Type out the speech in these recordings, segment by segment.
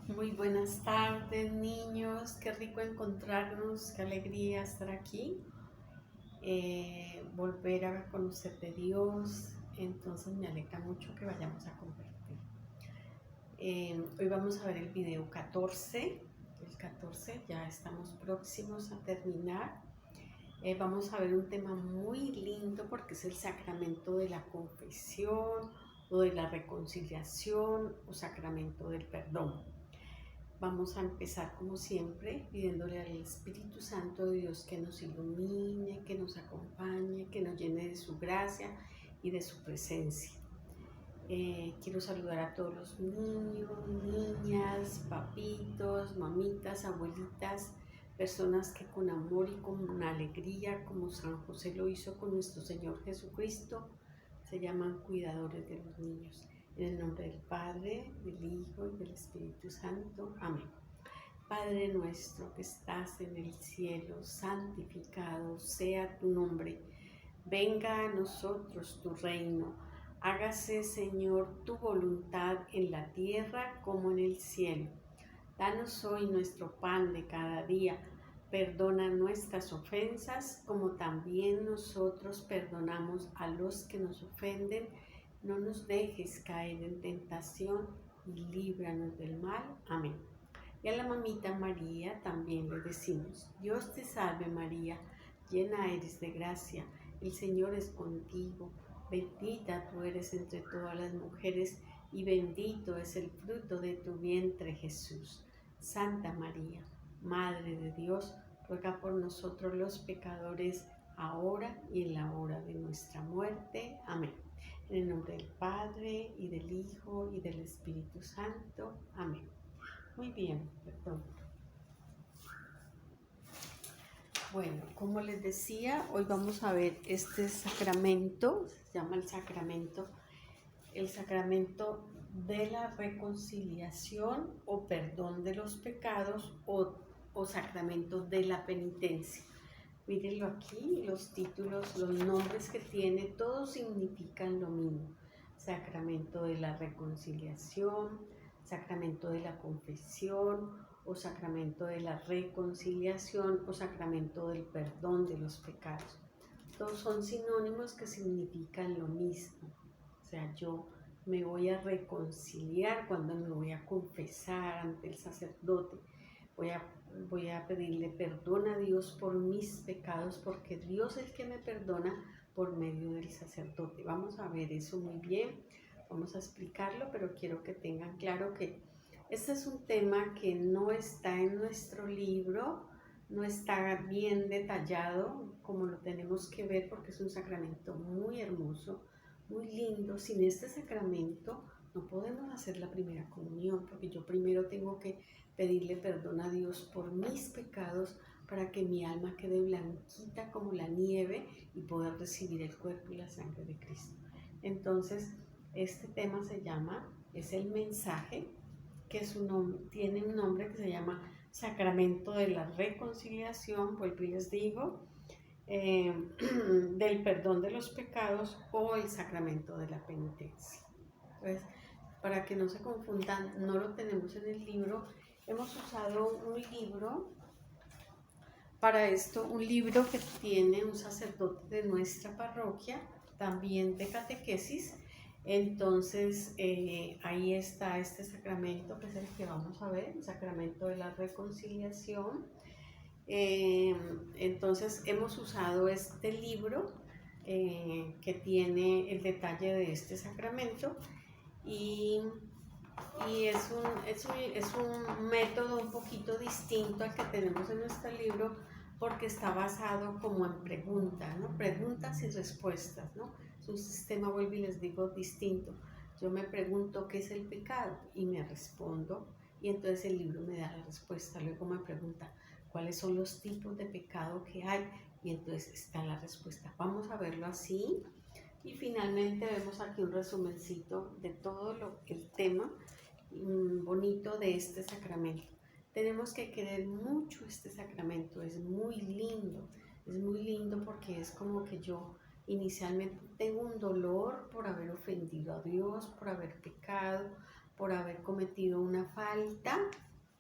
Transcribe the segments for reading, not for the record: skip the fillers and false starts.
Muy buenas tardes, niños. Qué rico encontrarnos, qué alegría estar aquí, volver a conocer de Dios. Entonces me alegra mucho que vayamos a compartir. Hoy vamos a ver el video 14. El 14, ya estamos próximos a terminar. Vamos a ver un tema muy lindo porque es el sacramento de la confesión o de la reconciliación o sacramento del perdón. Vamos a empezar como siempre pidiéndole al Espíritu Santo de Dios que nos ilumine, que nos acompañe, que nos llene de su gracia y de su presencia. Quiero saludar a todos los niños, niñas, papitos, mamitas, abuelitas, personas que con amor y con alegría, como San José lo hizo con nuestro Señor Jesucristo, se llaman cuidadores de los niños. En el nombre del Padre, del Hijo y del Espíritu Santo. Amén. Padre nuestro que estás en el cielo, santificado sea tu nombre. Venga a nosotros tu reino. Hágase, Señor, tu voluntad en la tierra como en el cielo. Danos hoy nuestro pan de cada día. Perdona nuestras ofensas como también nosotros perdonamos a los que nos ofenden. No nos dejes caer en tentación y líbranos del mal. Amén. Y a la mamita María también le decimos: Dios te salve María, llena eres de gracia, el Señor es contigo, bendita tú eres entre todas las mujeres y bendito es el fruto de tu vientre Jesús. Santa María, Madre de Dios, ruega por nosotros los pecadores, ahora y en la hora de nuestra muerte. Amén. En el nombre del Padre, y del Hijo, y del Espíritu Santo. Amén. Muy bien, perdón. Bueno, como les decía, hoy vamos a ver este sacramento, se llama el sacramento de la reconciliación o perdón de los pecados o sacramento de la penitencia. Mírenlo aquí, los títulos, los nombres que tiene, todos significan lo mismo. Sacramento de la reconciliación, sacramento de la confesión, o sacramento de la reconciliación, o sacramento del perdón de los pecados. Todos son sinónimos que significan lo mismo. O sea, yo me voy a reconciliar cuando me voy a confesar ante el sacerdote. Voy a pedirle perdón a Dios por mis pecados, porque Dios es el que me perdona por medio del sacerdote. Vamos a ver eso muy bien, vamos a explicarlo, pero quiero que tengan claro que este es un tema que no está en nuestro libro, no está bien detallado como lo tenemos que ver, porque es un sacramento muy hermoso, muy lindo. Sin este sacramento no podemos hacer la primera comunión, porque yo primero tengo que pedirle perdón a Dios por mis pecados para que mi alma quede blanquita como la nieve y poder recibir el cuerpo y la sangre de Cristo. Entonces, este tema es el mensaje, que tiene un nombre que se llama Sacramento de la Reconciliación, vuelvo y les digo, del perdón de los pecados o el sacramento de la penitencia. Entonces, para que no se confundan, no lo tenemos en el libro. Hemos usado un libro para esto, un libro que tiene un sacerdote de nuestra parroquia, también de catequesis. Entonces, ahí está este sacramento, que es el que vamos a ver, el sacramento de la reconciliación. Entonces, hemos usado este libro que tiene el detalle de este sacramento y es un método un poquito distinto al que tenemos en nuestro libro, porque está basado como en preguntas, ¿no? Preguntas y respuestas, ¿no? Es un sistema, vuelvo y les digo, distinto. Yo me pregunto qué es el pecado y me respondo, y entonces el libro me da la respuesta. Luego me pregunta cuáles son los tipos de pecado que hay, y entonces está la respuesta. Vamos a verlo así. Y finalmente vemos aquí un resumencito de todo el tema bonito de este sacramento. Tenemos que querer mucho este sacramento, es muy lindo porque es como que yo inicialmente tengo un dolor por haber ofendido a Dios, por haber pecado, por haber cometido una falta,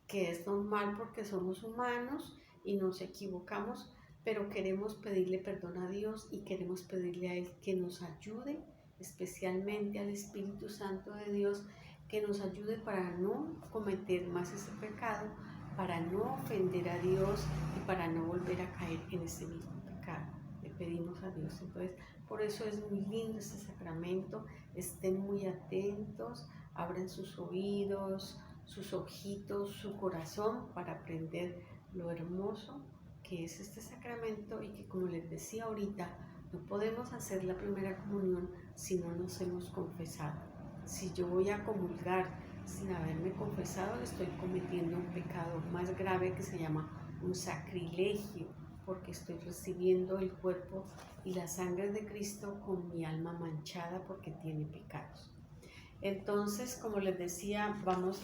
que es normal porque somos humanos y nos equivocamos, pero queremos pedirle perdón a Dios y queremos pedirle a Él que nos ayude, especialmente al Espíritu Santo de Dios, que nos ayude para no cometer más ese pecado, para no ofender a Dios y para no volver a caer en ese mismo pecado. Le pedimos a Dios. Entonces, por eso es muy lindo este sacramento. Estén muy atentos, abran sus oídos, sus ojitos, su corazón para aprender lo hermoso que es este sacramento y que, como les decía ahorita, no podemos hacer la primera comunión si no nos hemos confesado. Si yo voy a comulgar sin haberme confesado, estoy cometiendo un pecado más grave que se llama un sacrilegio, porque estoy recibiendo el cuerpo y la sangre de Cristo con mi alma manchada porque tiene pecados. Entonces, como les decía, vamos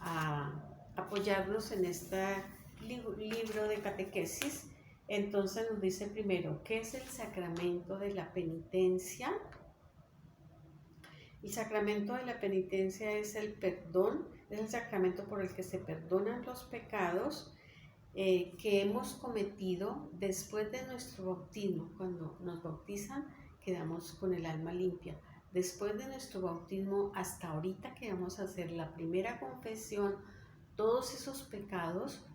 a apoyarnos en este libro de catequesis. Entonces nos dice primero, ¿qué es el sacramento de la penitencia? El sacramento de la penitencia es el perdón, es el sacramento por el que se perdonan los pecados que hemos cometido después de nuestro bautismo. Cuando nos bautizan, quedamos con el alma limpia. Después de nuestro bautismo, hasta ahorita que vamos a hacer la primera confesión, todos esos pecados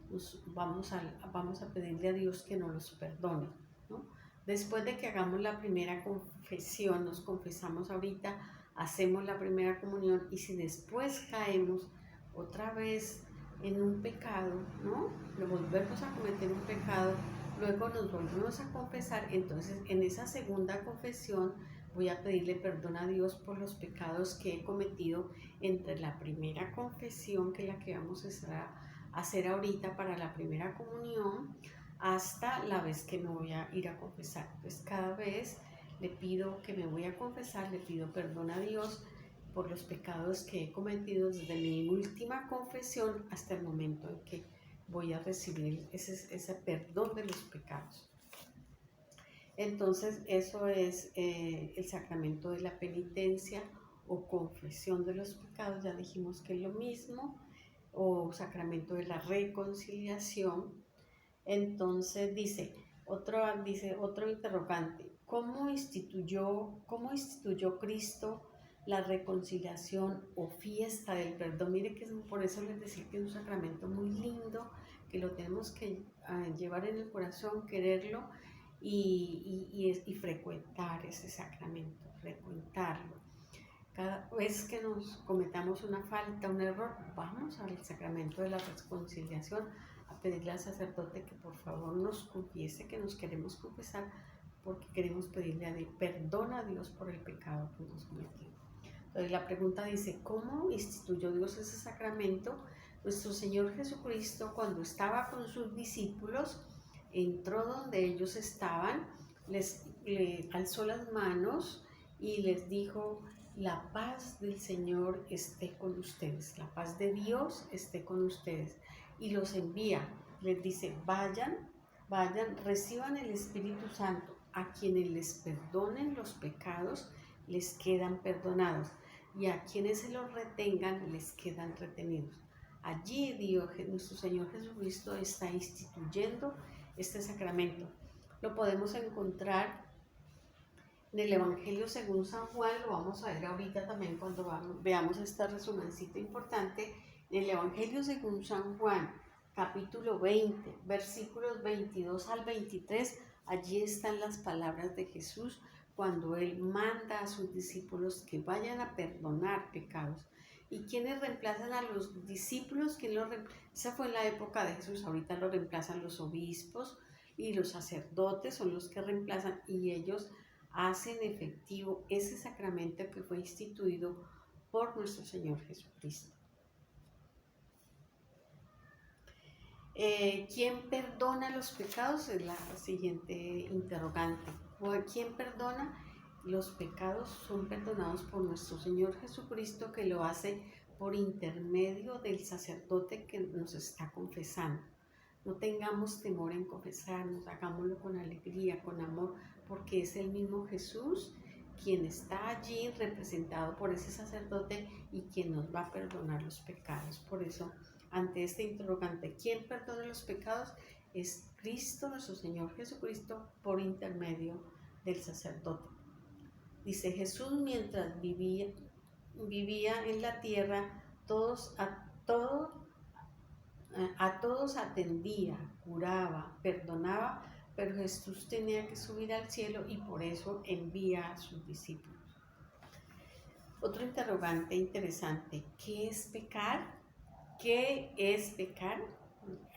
vamos a pedirle a Dios que nos los perdone, ¿no? Después de que hagamos la primera confesión, nos confesamos ahorita, hacemos la primera comunión, y si después caemos otra vez en un pecado, ¿no? Lo volvemos a cometer un pecado, luego nos volvemos a confesar, entonces en esa segunda confesión voy a pedirle perdón a Dios por los pecados que he cometido entre la primera confesión, que es la que vamos a hacer ahorita para la primera comunión, hasta la vez que me voy a ir a confesar. Pues cada vez le pido que me voy a confesar, le pido perdón a Dios por los pecados que he cometido desde mi última confesión hasta el momento en que voy a recibir ese perdón de los pecados. Entonces, eso es el sacramento de la penitencia o confesión de los pecados, ya dijimos que es lo mismo, o sacramento de la reconciliación. Entonces dice otro interrogante, ¿cómo instituyó Cristo la reconciliación o fiesta del perdón? Mire que por eso les decía que es un sacramento muy lindo, que lo tenemos que llevar en el corazón, quererlo y frecuentar ese sacramento, frecuentarlo. Cada vez que nos cometamos una falta, un error, vamos al sacramento de la reconciliación a pedirle al sacerdote que por favor nos confiese, que nos queremos confesar, porque queremos pedirle perdón a Dios por el pecado que hemos cometido. Entonces la pregunta dice, ¿cómo instituyó Dios ese sacramento? Nuestro Señor Jesucristo, cuando estaba con sus discípulos, entró donde ellos estaban, les alzó las manos y les dijo, la paz del Señor esté con ustedes, la paz de Dios esté con ustedes. Y los envía, les dice, vayan, reciban el Espíritu Santo. A quienes les perdonen los pecados, les quedan perdonados. Y a quienes se los retengan, les quedan retenidos. Allí Dios, nuestro Señor Jesucristo, está instituyendo este sacramento. Lo podemos encontrar en el Evangelio según San Juan, lo vamos a ver ahorita también cuando veamos esta resonancita importante. En el Evangelio según San Juan, capítulo 20, versículos 22 al 23, allí están las palabras de Jesús cuando Él manda a sus discípulos que vayan a perdonar pecados. ¿Y quiénes reemplazan a los discípulos? Esa fue en la época de Jesús, ahorita lo reemplazan los obispos y los sacerdotes, son los que reemplazan, y ellos hacen efectivo ese sacramento que fue instituido por nuestro Señor Jesucristo. ¿Quién perdona los pecados? Es la siguiente interrogante. ¿Quién perdona? Los pecados son perdonados por nuestro Señor Jesucristo, que lo hace por intermedio del sacerdote que nos está confesando. No tengamos temor en confesarnos, hagámoslo con alegría, con amor, porque es el mismo Jesús quien está allí representado por ese sacerdote y quien nos va a perdonar los pecados. Por eso, ante este interrogante, ¿quién perdona los pecados? Es Cristo, nuestro Señor Jesucristo, por intermedio del sacerdote. Dice Jesús, mientras vivía en la tierra, a todos atendía, curaba, perdonaba, pero Jesús tenía que subir al cielo y por eso envía a sus discípulos. Otro interrogante interesante, ¿qué es pecar? ¿Qué es pecar?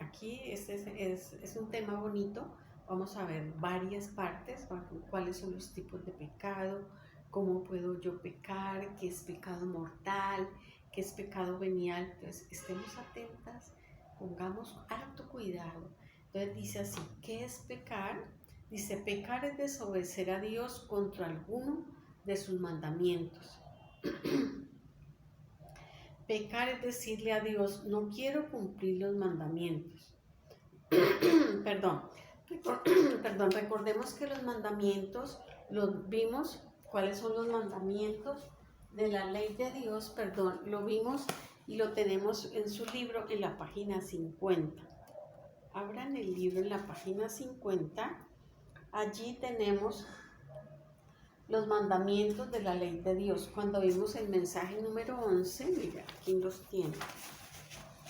Aquí es un tema bonito. Vamos a ver varias partes, cuáles son los tipos de pecado, cómo puedo yo pecar, qué es pecado mortal, qué es pecado venial. Entonces, estemos atentas, pongamos harto cuidado. Entonces dice así, ¿qué es pecar? Dice, pecar es desobedecer a Dios contra alguno de sus mandamientos. Pecar es decirle a Dios, no quiero cumplir los mandamientos. Perdón, recordemos que los mandamientos los vimos, cuáles son los mandamientos de la ley de Dios, lo vimos y lo tenemos en su libro en la página 50. Abran el libro en la página 50, allí tenemos los mandamientos de la ley de Dios. Cuando vimos el mensaje número 11, mira, aquí los tiene.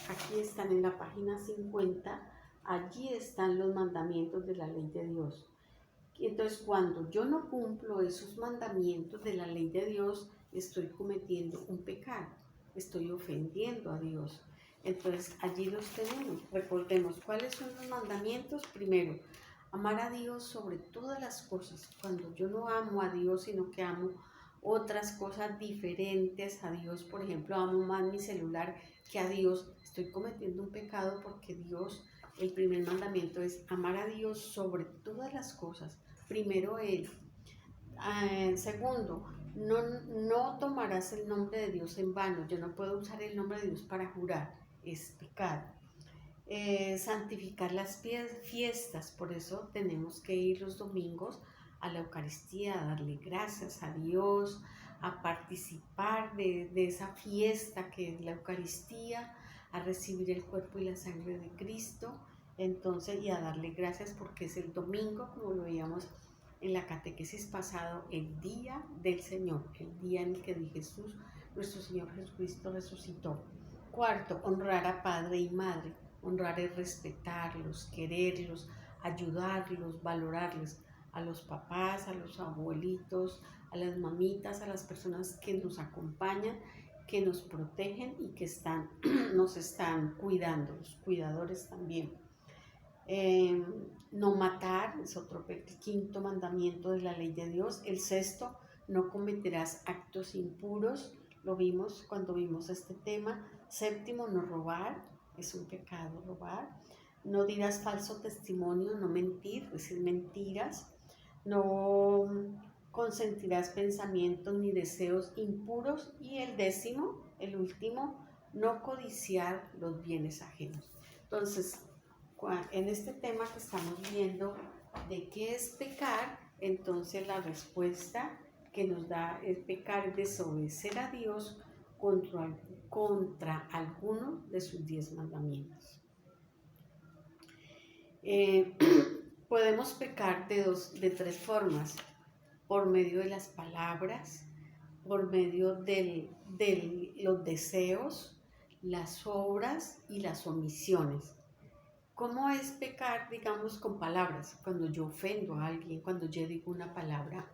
Aquí están en la página 50, allí están los mandamientos de la ley de Dios. Entonces, cuando yo no cumplo esos mandamientos de la ley de Dios, estoy cometiendo un pecado, estoy ofendiendo a Dios. Entonces, allí los tenemos. Recordemos, ¿cuáles son los mandamientos? Primero, amar a Dios sobre todas las cosas. Cuando yo no amo a Dios, sino que amo otras cosas diferentes a Dios, por ejemplo, amo más mi celular que a Dios, estoy cometiendo un pecado porque Dios, el primer mandamiento es amar a Dios sobre todas las cosas. Primero Él. Segundo, no tomarás el nombre de Dios en vano. Yo no puedo usar el nombre de Dios para jurar, es pecado. Santificar las fiestas, por eso tenemos que ir los domingos a la Eucaristía, a darle gracias a Dios, a participar de esa fiesta que es la Eucaristía, a recibir el cuerpo y la sangre de Cristo, entonces, y a darle gracias porque es el domingo, como lo veíamos en la catequesis pasado, el día del Señor, el día en el que Jesús, nuestro Señor Jesucristo resucitó. Cuarto, honrar a padre y madre. Honrar es respetarlos, quererlos, ayudarlos, valorarles, a los papás, a los abuelitos, a las mamitas, a las personas que nos acompañan, que nos protegen y que nos están cuidando, los cuidadores también. No matar es el quinto mandamiento de la ley de Dios. El sexto, no cometerás actos impuros, lo vimos cuando vimos este tema. Séptimo, no robar, es un pecado robar. No dirás falso testimonio, no mentir, decir mentiras. No consentirás pensamientos ni deseos impuros. Y el décimo, el último, no codiciar los bienes ajenos. Entonces, en este tema que estamos viendo de qué es pecar, entonces la respuesta que nos da el pecar es desobedecer a Dios contra alguno de sus 10 mandamientos. Podemos pecar de tres formas: por medio de las palabras, por medio de los deseos, las obras y las omisiones. ¿Cómo es pecar, digamos, con palabras? Cuando yo ofendo a alguien, cuando yo digo una palabra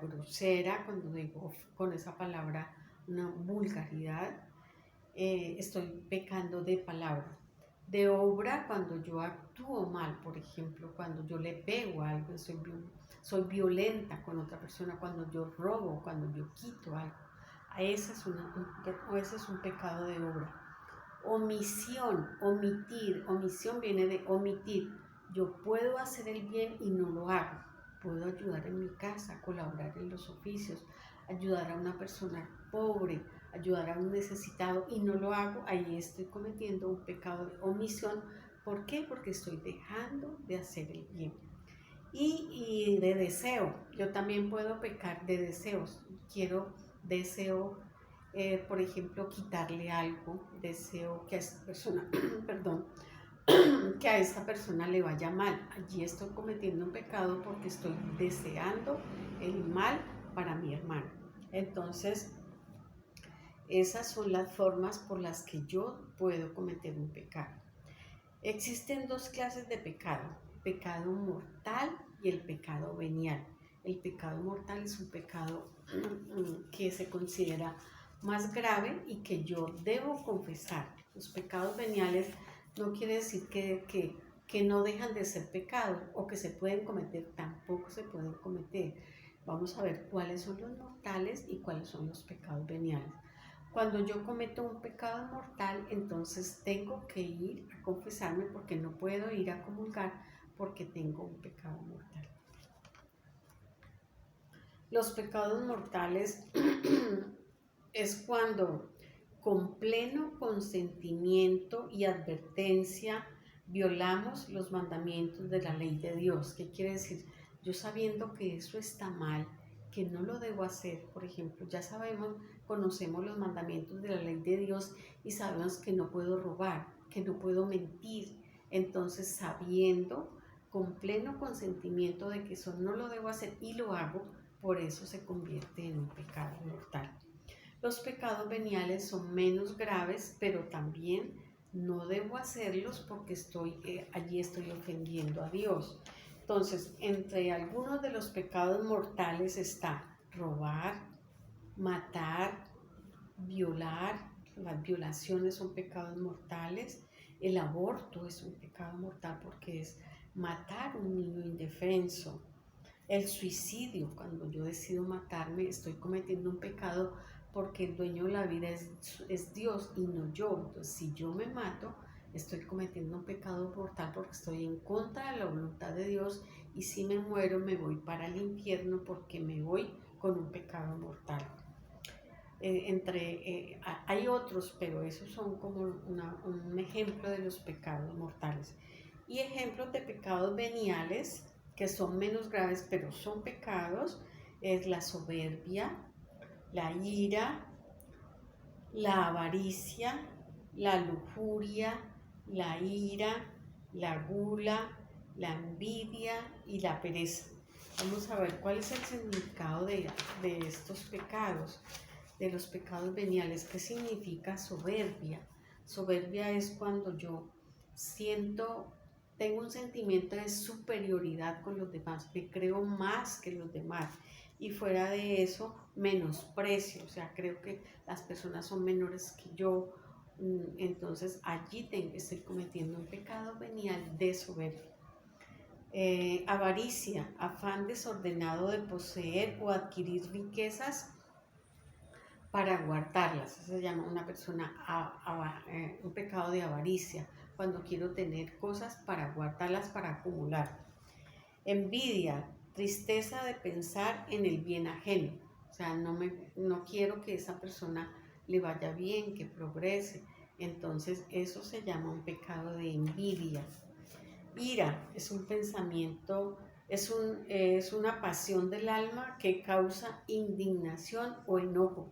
grosera, cuando digo con esa palabra una vulgaridad, estoy pecando de palabra. De obra, cuando yo actúo mal, por ejemplo, cuando yo le pego a algo, soy violenta con otra persona, cuando yo robo, cuando yo quito algo. Ese es un pecado de obra. Omisión, omisión viene de omitir. Yo puedo hacer el bien y no lo hago. Puedo ayudar en mi casa, colaborar en los oficios, ayudar a una persona pobre, ayudar a un necesitado y no lo hago. Ahí estoy cometiendo un pecado de omisión. ¿Por qué? Porque estoy dejando de hacer el bien. y de deseo. Yo también puedo pecar de deseos. Deseo, por ejemplo, quitarle algo, deseo que a esta persona, perdón, que a esta persona le vaya mal. Allí estoy cometiendo un pecado porque estoy deseando el mal para mi hermano. Entonces, esas son las formas por las que yo puedo cometer un pecado. Existen dos clases de pecado: pecado mortal y el pecado venial. El pecado mortal es un pecado que se considera más grave y que yo debo confesar. Los pecados veniales no quiere decir que no dejan de ser pecados o que se pueden cometer, tampoco se pueden cometer. Vamos a ver cuáles son los mortales y cuáles son los pecados veniales. Cuando yo cometo un pecado mortal, entonces tengo que ir a confesarme porque no puedo ir a comulgar porque tengo un pecado mortal. Los pecados mortales es cuando con pleno consentimiento y advertencia violamos los mandamientos de la ley de Dios. ¿Qué quiere decir? Yo sabiendo que eso está mal, que no lo debo hacer. Por ejemplo, ya sabemos, conocemos los mandamientos de la ley de Dios y sabemos que no puedo robar, que no puedo mentir. Entonces, sabiendo con pleno consentimiento de que eso no lo debo hacer y lo hago, por eso se convierte en un pecado mortal. Los pecados veniales son menos graves, pero también no debo hacerlos porque allí estoy ofendiendo a Dios. Entonces, entre algunos de los pecados mortales está robar, matar, violar. Las violaciones son pecados mortales. El aborto es un pecado mortal porque es matar a un niño indefenso. El suicidio, cuando yo decido matarme, estoy cometiendo un pecado porque el dueño de la vida es Dios y no yo. Entonces, si yo me mato, estoy cometiendo un pecado mortal porque estoy en contra de la voluntad de Dios, y si me muero me voy para el infierno porque me voy con un pecado mortal. Hay otros, pero esos son como un ejemplo de los pecados mortales. Y ejemplos de pecados veniales, que son menos graves, pero son pecados, es la soberbia, la ira, la avaricia, la lujuria, la ira, la gula, la envidia y la pereza. Vamos a ver cuál es el significado de estos pecados, de los pecados veniales. ¿Qué significa soberbia? Soberbia es cuando yo tengo un sentimiento de superioridad con los demás, me creo más que los demás, y fuera de eso, menosprecio, o sea, creo que las personas son menores que yo, entonces allí estoy cometiendo un pecado venial de soberbia. Avaricia, afán desordenado de poseer o adquirir riquezas para guardarlas. Eso se llama un pecado de avaricia, cuando quiero tener cosas para guardarlas, para acumular. Envidia, tristeza de pensar en el bien ajeno. O sea, no quiero que esa persona le vaya bien, que progrese. Entonces, eso se llama un pecado de envidia. Ira es un pensamiento, es una pasión del alma que causa indignación o enojo.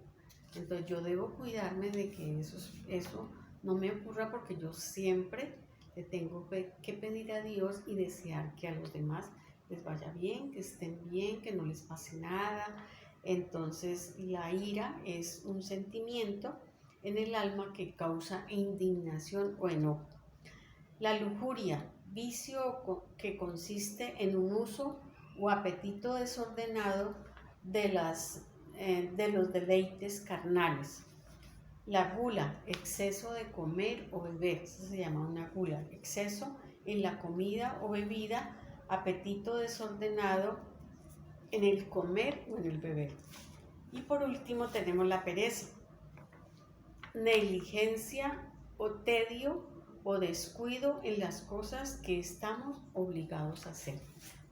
Entonces yo debo cuidarme de que eso no me ocurra, porque yo siempre le tengo que pedir a Dios y desear que a los demás les vaya bien, que estén bien, que no les pase nada. Entonces la ira es un sentimiento en el alma que causa indignación o enojo. La lujuria, vicio que consiste en un uso o apetito desordenado de los deleites carnales. La gula, exceso de comer o beber, eso se llama una gula, exceso en la comida o bebida, apetito desordenado en el comer o en el beber. Y por último tenemos la pereza, negligencia o tedio o descuido en las cosas que estamos obligados a hacer.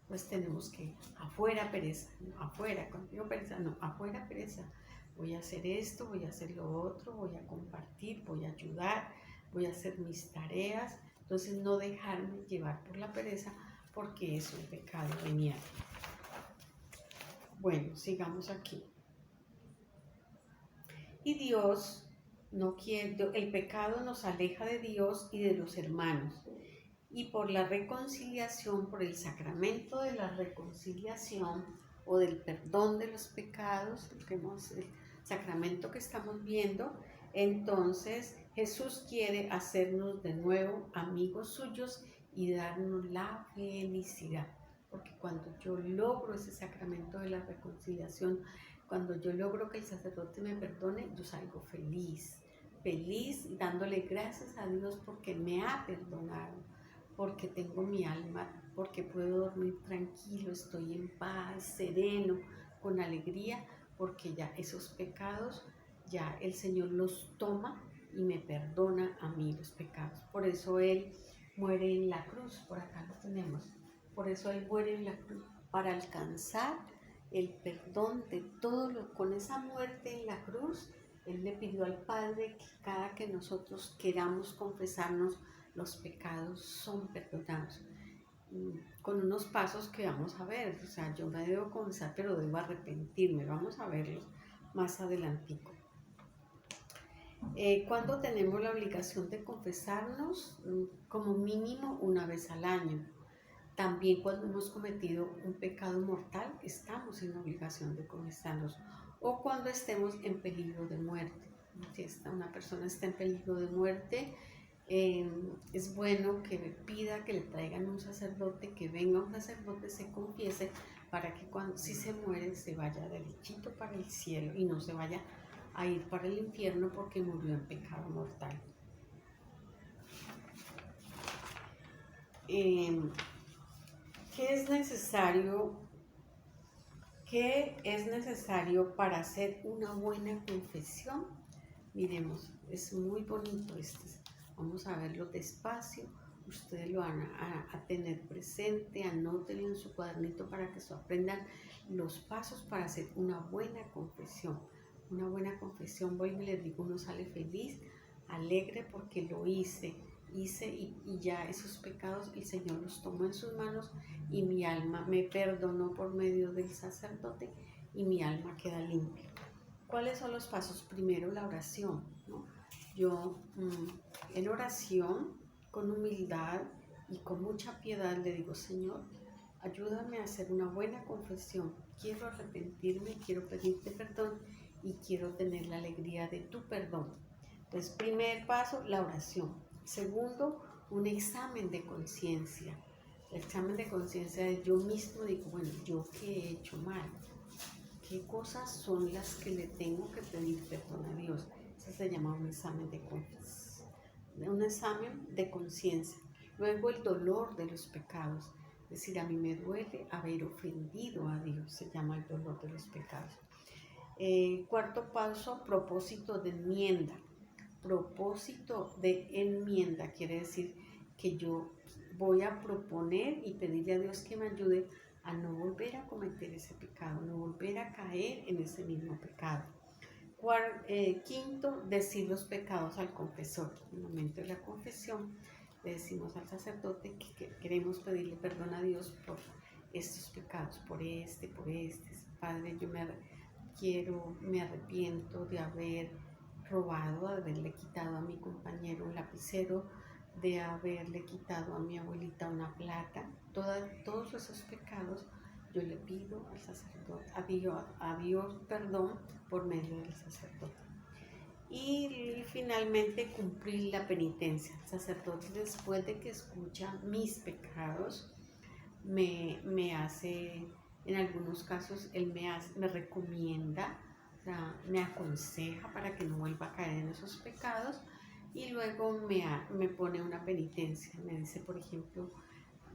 Pues tenemos que, afuera pereza, no, afuera, cuando digo pereza, no, afuera pereza. Voy a hacer esto, voy a hacer lo otro, voy a compartir, voy a ayudar, voy a hacer mis tareas. Entonces no dejarme llevar por la pereza, porque es un pecado venial. Bueno, sigamos aquí. Y Dios no quiere, el pecado nos aleja de Dios y de los hermanos. Y por la reconciliación, por el sacramento de la reconciliación o del perdón de los pecados, el sacramento que estamos viendo, entonces Jesús quiere hacernos de nuevo amigos suyos y darnos la felicidad. Porque cuando yo logro ese sacramento de la reconciliación, cuando yo logro que el sacerdote me perdone, yo salgo feliz, feliz dándole gracias a Dios porque me ha perdonado, porque tengo mi alma, porque puedo dormir tranquilo, estoy en paz, sereno, con alegría, porque ya esos pecados, ya el Señor los toma y me perdona a mí los pecados. Por eso Él muere en la cruz, por acá lo tenemos. Por eso Él muere en la cruz, para alcanzar el perdón de todo lo, con esa muerte en la cruz. Él le pidió al Padre que cada que nosotros queramos confesarnos, los pecados son perdonados. Con unos pasos que vamos a ver, o sea, yo me debo confesar, pero debo arrepentirme, vamos a verlos más adelantico. ¿Cuándo tenemos la obligación de confesarnos? Como mínimo una vez al año. También cuando hemos cometido un pecado mortal, estamos en obligación de confesarnos. O cuando estemos en peligro de muerte. Si una persona está en peligro de muerte, es bueno que pida que le traigan un sacerdote, que venga un sacerdote, se confiese, para que cuando si se muere se vaya derechito para el cielo y no se vaya a ir para el infierno porque murió en pecado mortal. ¿Qué es necesario para hacer una buena confesión? Miremos, es muy bonito Vamos a verlo despacio. Ustedes lo van a tener presente, anótenlo en su cuadernito para que se aprendan los pasos para hacer una buena confesión. Una buena confesión, voy y les digo, uno sale feliz, alegre porque lo hice y ya esos pecados el Señor los tomó en sus manos y mi alma me perdonó por medio del sacerdote y mi alma queda limpia. ¿Cuáles son los pasos? Primero la oración, ¿no? Yo en oración, con humildad y con mucha piedad le digo, Señor, ayúdame a hacer una buena confesión. Quiero arrepentirme, quiero pedirte perdón y quiero tener la alegría de tu perdón. Entonces, primer paso, la oración. Segundo, un examen de conciencia. El examen de conciencia de yo mismo, digo, bueno, ¿yo qué he hecho mal? ¿Qué cosas son las que le tengo que pedir perdón a Dios? Eso se llama un examen de conciencia. Luego el dolor de los pecados. Es decir, a mí me duele haber ofendido a Dios. Se llama el dolor de los pecados. Cuarto paso, propósito de enmienda. Propósito de enmienda quiere decir que yo voy a proponer y pedirle a Dios que me ayude a no volver a cometer ese pecado, no volver a caer en ese mismo pecado. Quinto, decir los pecados al confesor. En el momento de la confesión le decimos al sacerdote que queremos pedirle perdón a Dios por estos pecados, por este. Padre, yo me arrepiento de haber robado, de haberle quitado a mi compañero un lapicero, de haberle quitado a mi abuelita una plata. Todos esos pecados yo le pido al sacerdote, a Dios perdón por medio del sacerdote. Y finalmente cumplir la penitencia. El sacerdote, después de que escucha mis pecados, me hace, en algunos casos, él me recomienda, o sea, me aconseja para que no vuelva a caer en esos pecados y luego me pone una penitencia. Me dice, por ejemplo,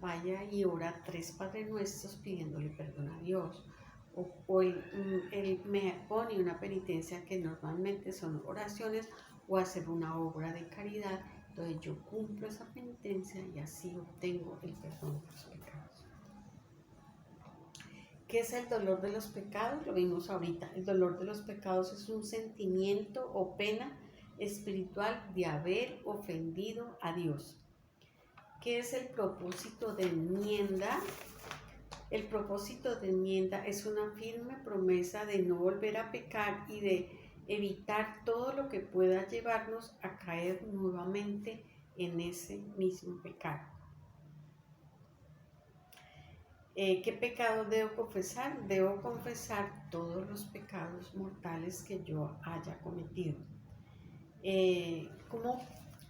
vaya y ora 3 Padres Nuestros pidiéndole perdón a Dios. O él me pone una penitencia que normalmente son oraciones o hacer una obra de caridad. Entonces yo cumplo esa penitencia y así obtengo el perdón de los pecados. ¿Qué es el dolor de los pecados? Lo vimos ahorita. El dolor de los pecados es un sentimiento o pena espiritual de haber ofendido a Dios. ¿Qué es el propósito de enmienda? El propósito de enmienda es una firme promesa de no volver a pecar y de evitar todo lo que pueda llevarnos a caer nuevamente en ese mismo pecado. ¿Qué pecado debo confesar? Debo confesar todos los pecados mortales que yo haya cometido.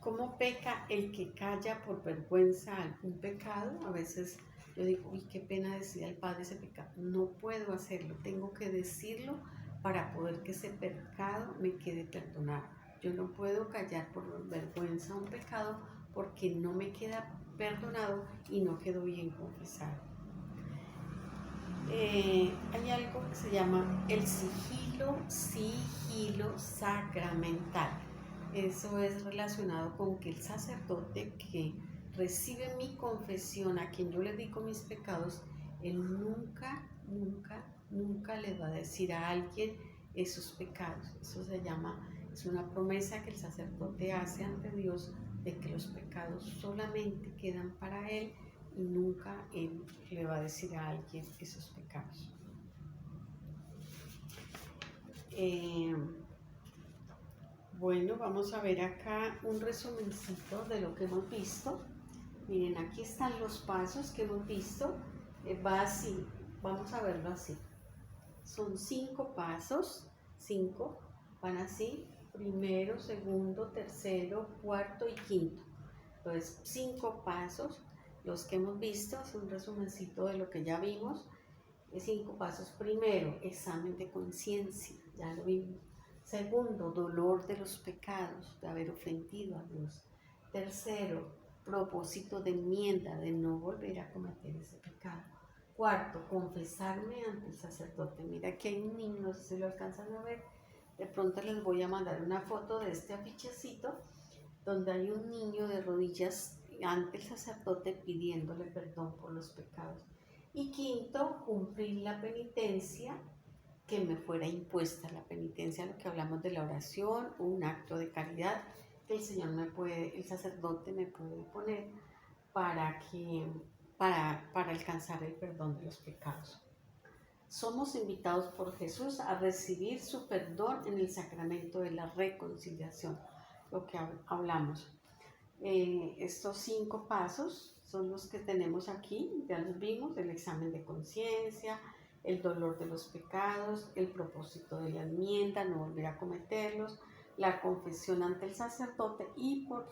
¿Cómo peca el que calla por vergüenza algún pecado? A veces yo digo, uy, qué pena decir al Padre ese pecado. No puedo hacerlo, tengo que decirlo para poder que ese pecado me quede perdonado. Yo no puedo callar por vergüenza un pecado porque no me queda perdonado y no quedó bien confesado. Hay algo que se llama el sigilo sacramental. Eso es relacionado con que el sacerdote que recibe mi confesión, a quien yo le digo mis pecados, él nunca le va a decir a alguien esos pecados. Eso se llama, es una promesa que el sacerdote hace ante Dios de que los pecados solamente quedan para él y nunca él le va a decir a alguien esos pecados. Bueno, vamos a ver acá un resumencito de lo que hemos visto. Miren, aquí están los pasos que hemos visto. Va así, vamos a verlo así. Son 5 pasos, 5, van así, primero, segundo, tercero, cuarto y quinto. Entonces, 5 pasos, los que hemos visto, es un resumencito de lo que ya vimos. 5 pasos. Primero, examen de conciencia, ya lo vimos. Segundo, dolor de los pecados, de haber ofendido a Dios. Tercero, propósito de enmienda, de no volver a cometer ese pecado. Cuarto, confesarme ante el sacerdote. Mira, aquí hay un niño, no sé si lo alcanzan a ver. De pronto les voy a mandar una foto de este afichecito donde hay un niño de rodillas ante el sacerdote pidiéndole perdón por los pecados. Y quinto, cumplir la penitencia que me fuera impuesta. La penitencia, lo que hablamos de la oración, un acto de caridad que el Señor el sacerdote me puede poner para alcanzar el perdón de los pecados. Somos invitados por Jesús a recibir su perdón en el sacramento de la reconciliación, lo que hablamos. Estos 5 pasos son los que tenemos aquí, ya los vimos: el examen de conciencia, el dolor de los pecados, el propósito de la enmienda, no volver a cometerlos, la confesión ante el sacerdote y, por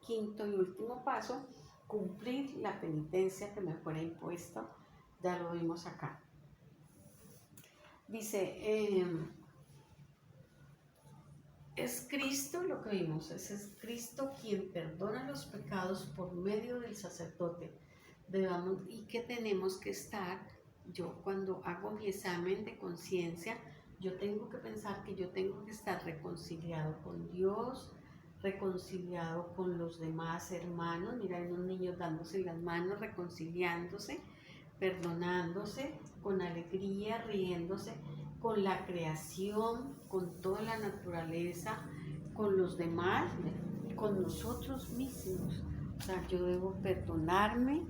quinto y último paso, cumplir la penitencia que me fuera impuesta. Ya lo vimos acá. Dice, es Cristo, lo que vimos, es Cristo quien perdona los pecados por medio del sacerdote. ¿Y qué tenemos que estar? Yo, cuando hago mi examen de conciencia, yo tengo que pensar que yo tengo que estar reconciliado con Dios, reconciliado con los demás hermanos. Mira, hay unos niños dándose las manos, reconciliándose, perdonándose, con alegría, riéndose, con la creación, con toda la naturaleza, con los demás, con nosotros mismos. O sea, yo debo perdonarme,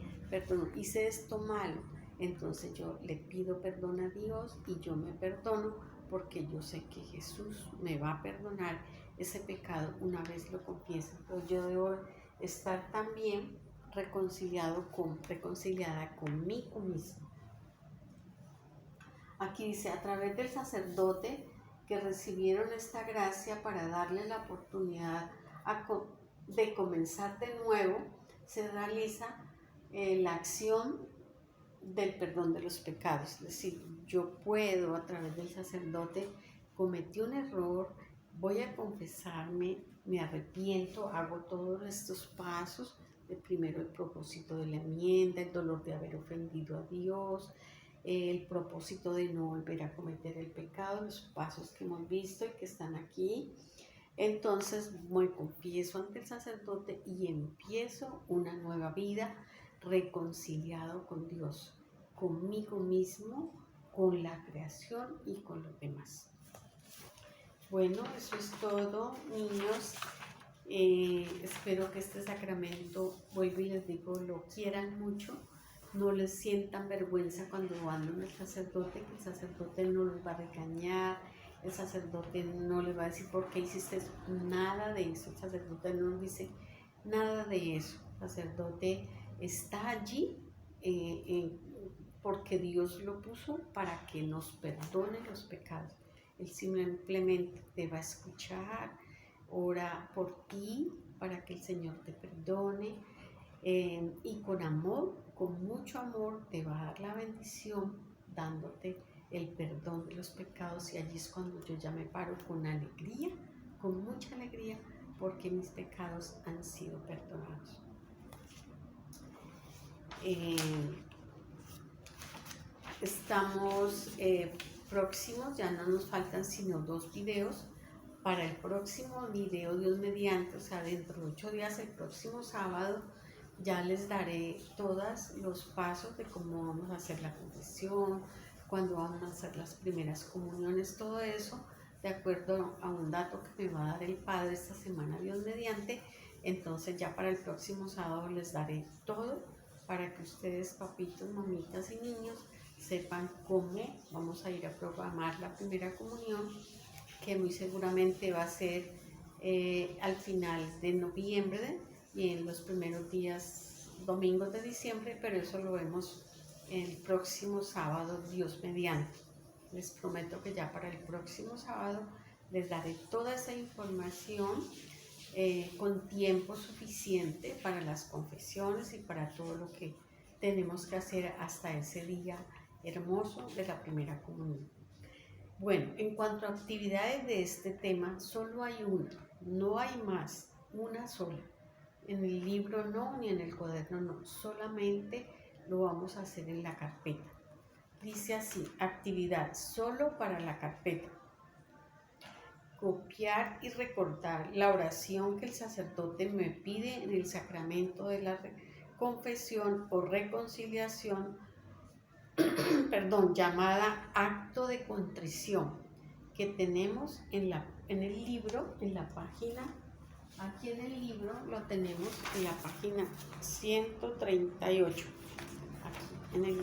hice esto malo, entonces yo le pido perdón a Dios y yo me perdono porque yo sé que Jesús me va a perdonar ese pecado una vez lo confieso. Entonces yo debo estar también reconciliada conmigo mismo. Aquí dice, a través del sacerdote que recibieron esta gracia para darle la oportunidad de comenzar de nuevo, se realiza la acción del perdón de los pecados. Es decir, yo puedo, a través del sacerdote, cometí un error, voy a confesarme, me arrepiento, hago todos estos pasos. Primero, el propósito de la enmienda, el dolor de haber ofendido a Dios, el propósito de no volver a cometer el pecado, los pasos que hemos visto y que están aquí. Entonces me confieso ante el sacerdote y empiezo una nueva vida reconciliado con Dios, conmigo mismo, con la creación y con los demás. Bueno, eso es todo, niños. Espero que este sacramento, vuelvo y les digo, lo quieran mucho, no les sientan vergüenza cuando van donde el sacerdote, que el sacerdote no los va a regañar, el sacerdote no les va a decir por qué hiciste eso, nada de eso, el sacerdote no nos dice nada de eso, el sacerdote está allí porque Dios lo puso para que nos perdone los pecados. Él simplemente te va a escuchar, ora por ti para que el Señor te perdone y con amor, con mucho amor, te va a dar la bendición dándote el perdón de los pecados y allí es cuando yo ya me paro con alegría, con mucha alegría, porque mis pecados han sido perdonados. Estamos próximos, ya no nos faltan sino 2 videos. Para el próximo video, Dios mediante, o sea, dentro de 8 días, el próximo sábado, ya les daré todos los pasos de cómo vamos a hacer la confesión, cuándo vamos a hacer las primeras comuniones, todo eso, de acuerdo a un dato que me va a dar el Padre esta semana, Dios mediante. Entonces ya para el próximo sábado les daré todo para que ustedes, papitos, mamitas y niños, sepan cómo vamos a ir a programar la primera comunión, que muy seguramente va a ser al final de noviembre y en los primeros días, domingos de diciembre, pero eso lo vemos el próximo sábado, Dios mediante. Les prometo que ya para el próximo sábado les daré toda esa información con tiempo suficiente para las confesiones y para todo lo que tenemos que hacer hasta ese día hermoso de la primera comunión. Bueno, en cuanto a actividades de este tema, solo hay una, no hay más, una sola. En el libro no, ni en el cuaderno no, solamente lo vamos a hacer en la carpeta. Dice así, actividad solo para la carpeta. Copiar y recortar la oración que el sacerdote me pide en el sacramento de la confesión o reconciliación, llamada acto de contrición, que tenemos en el libro, en la página, aquí en el libro lo tenemos en la página 138, aquí en el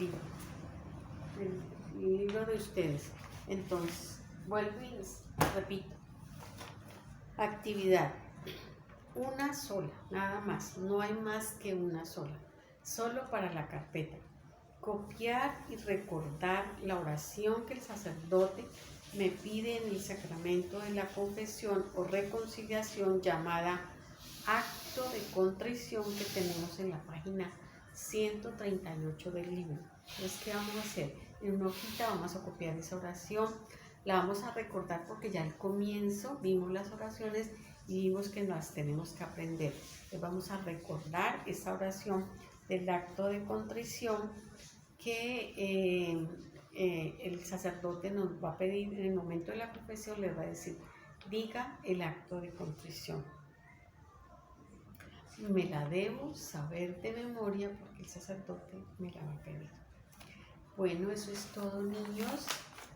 libro de ustedes. Entonces, vuelvo y les repito, actividad, una sola, nada más, no hay más que una sola, solo para la carpeta. Copiar y recordar la oración que el sacerdote me pide en el sacramento de la confesión o reconciliación, llamada acto de contrición, que tenemos en la página 138 del libro. Entonces, ¿qué vamos a hacer? En una hojita vamos a copiar esa oración, la vamos a recordar porque ya al comienzo vimos las oraciones y vimos que las tenemos que aprender. Entonces vamos a recordar esa oración del acto de contrición que el sacerdote nos va a pedir en el momento de la confesión, les va a decir, diga el acto de contrición. Me la debo saber de memoria porque el sacerdote me la va a pedir. Bueno, eso es todo, niños.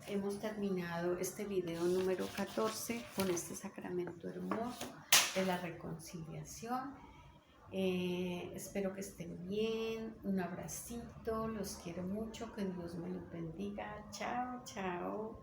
Hemos terminado este video número 14 con este sacramento hermoso de la reconciliación. Espero que estén bien, un abracito, los quiero mucho, que Dios me los bendiga, chao, chao.